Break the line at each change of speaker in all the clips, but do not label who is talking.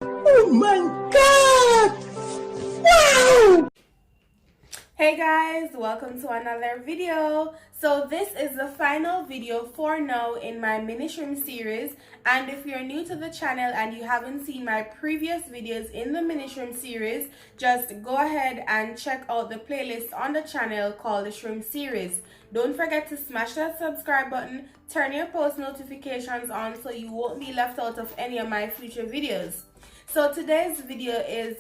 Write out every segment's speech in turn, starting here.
Oh my god! Wow!
Hey guys, welcome to another video. So this is the final video for now in my mini shrimp series, and if you're new to the channel and you haven't seen my previous videos in the mini shrimp series, just go ahead and check out the playlist on the channel called the shrimp series. Don't forget to smash that subscribe button, turn your post notifications on so you won't be left out of any of my future videos. So today's video is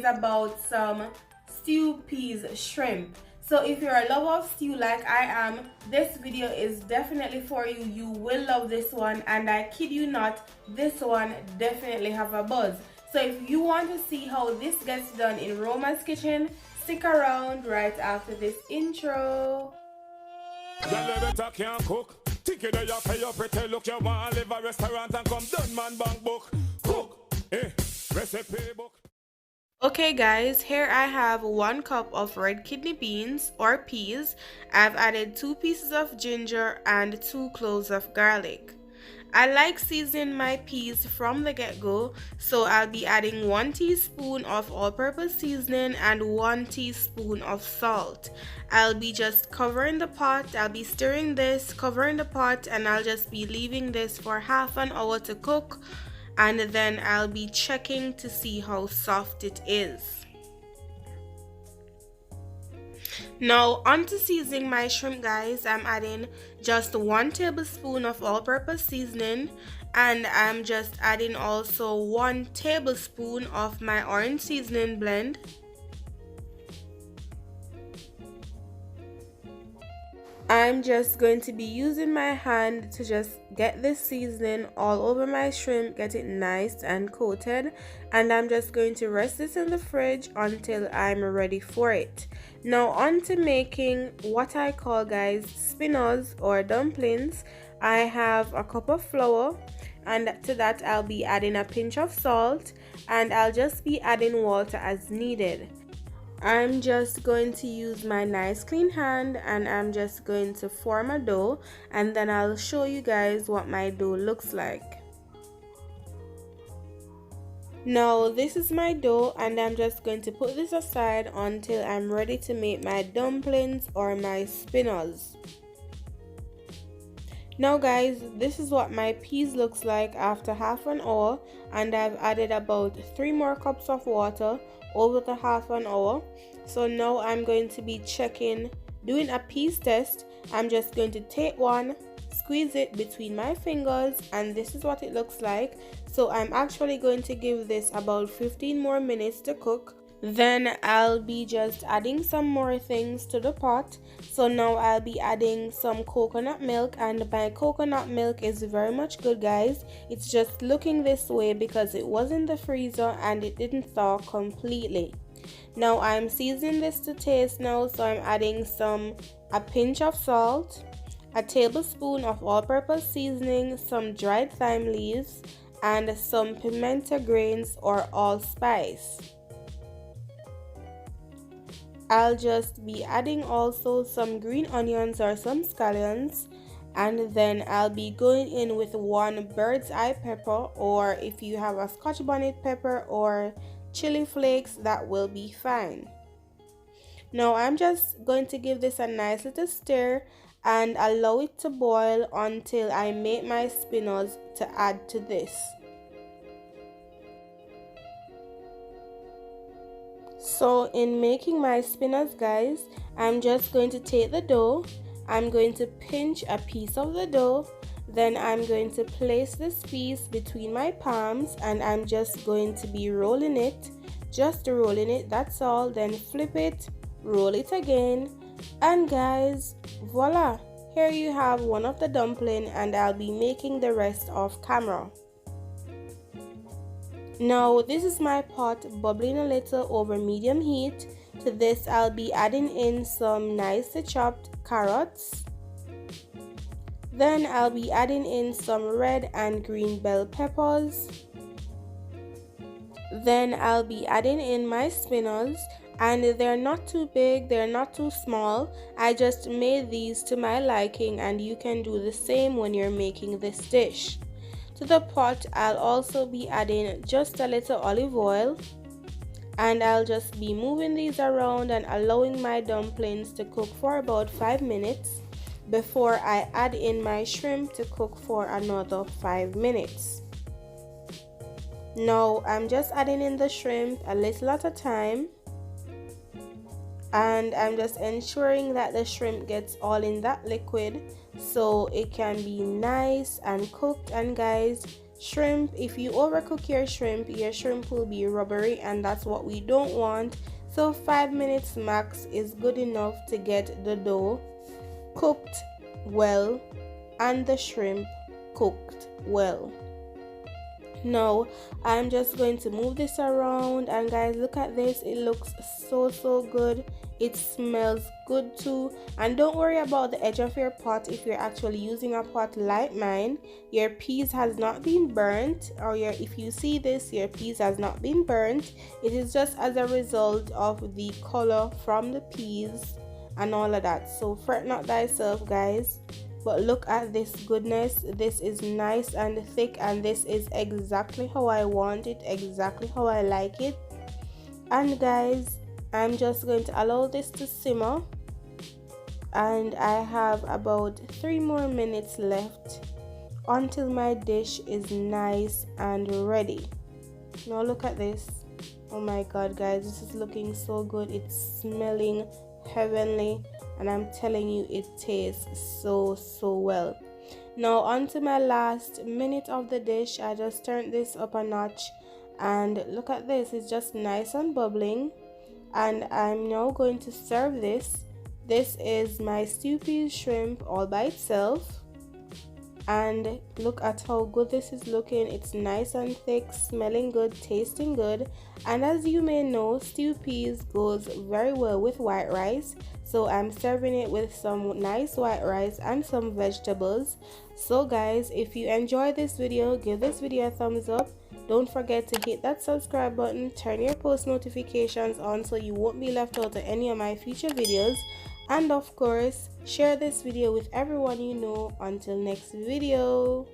about some stew peas shrimp. So if you're a lover of stew like I am, this video is definitely for you. You will love this one, and I kid you not, this one definitely have a buzz. So if you want to see how this gets done in Roma's kitchen, stick around right after this intro. Okay guys, here I have 1 cup of red kidney beans or peas. I've added 2 pieces of ginger and 2 cloves of garlic. I like seasoning my peas from the get-go, so I'll be adding 1 teaspoon of all-purpose seasoning and 1 teaspoon of salt. I'll be just covering the pot. I'll be stirring this, covering the pot, and I'll just be leaving this for half an hour to cook, and then I'll be checking to see how soft it is. Now onto seasoning my shrimp guys. I'm adding just 1 tablespoon of all-purpose seasoning, and I'm just adding also 1 tablespoon of my orange seasoning blend. I'm just going to be using my hand to just get this seasoning all over my shrimp, get it nice and coated, and I'm just going to rest this in the fridge until I'm ready for it. Now on to making what I call guys spinners or dumplings. I have a cup of flour, and to that I'll be adding a pinch of salt, and I'll just be adding water as needed. I'm just going to use my nice clean hand, and I'm just going to form a dough, and then I'll show you guys what my dough looks like. Now this is my dough, and I'm just going to put this aside until I'm ready to make my dumplings or my spinners. Now guys, this is what my peas looks like after half an hour, and I've added about 3 more cups of water over the half an hour. So now I'm going to be checking, doing a peas test. I'm just going to take one, squeeze it between my fingers, and this is what it looks like. So I'm actually going to give this about 15 more minutes to cook. Then I'll be just adding some more things to the pot. So now I'll be adding some coconut milk, and my coconut milk is very much good guys. It's just looking this way because it was in the freezer and it didn't thaw completely. Now I'm seasoning this to taste now, so I'm adding a pinch of salt, a tablespoon of all-purpose seasoning, some dried thyme leaves, and some pimento grains or allspice. I'll just be adding also some green onions or some scallions, and then I'll be going in with 1 bird's eye pepper, or if you have a Scotch bonnet pepper or chili flakes, that will be fine. Now I'm just going to give this a nice little stir and allow it to boil until I make my spinners to add to this. So in making my spinners guys, I'm just going to take the dough, I'm going to pinch a piece of the dough, then I'm going to place this piece between my palms, and I'm just going to be rolling it, just rolling it, that's all. Then flip it, roll it again, and guys, voila, here you have one of the dumpling, and I'll be making the rest off camera. Now this is my pot bubbling a little over medium heat. To this I'll be adding in some nicely chopped carrots. Then I'll be adding in some red and green bell peppers. Then I'll be adding in my spinners, and they're not too big, they're not too small. I just made these to my liking, and you can do the same when you're making this dish. To the pot, I'll also be adding just a little olive oil, and I'll just be moving these around and allowing my dumplings to cook for about 5 minutes before I add in my shrimp to cook for another 5 minutes. Now I'm just adding in the shrimp a little at a time, and I'm just ensuring that the shrimp gets all in that liquid so it can be nice and cooked. And guys, shrimp, if you overcook your shrimp will be rubbery, and that's what we don't want. So 5 minutes max is good enough to get the dough cooked well and the shrimp cooked well. Now I'm just going to move this around, and guys, look at this. It looks so good. It smells good too. And don't worry about the edge of your pot. If you're actually using a pot like mine, your peas has not been burnt, or if you see this, your peas has not been burnt. It is just as a result of the color from the peas and all of that. So fret not thyself, guys. But look at this goodness. This is nice and thick, and this is exactly how I want it, exactly how I like it. And guys, I'm just going to allow this to simmer, and I have about 3 more minutes left until my dish is nice and ready. Now look at this. Oh my god, guys, this is looking so good. It's smelling heavenly, and I'm telling you, it tastes so well. Now onto my last minute of the dish. I just turned this up a notch, and look at this. It's just nice and bubbling, and I'm now going to serve this. This is my stew peas shrimp all by itself, and look at how good this is looking. It's nice and thick, smelling good, tasting good. And as you may know, stew peas goes very well with white rice, so I'm serving it with some nice white rice and some vegetables. So guys, if you enjoyed this video, give this video a thumbs up. Don't forget to hit that subscribe button, turn your post notifications on so you won't be left out of any of my future videos, and of course, share this video with everyone you know. Until next video.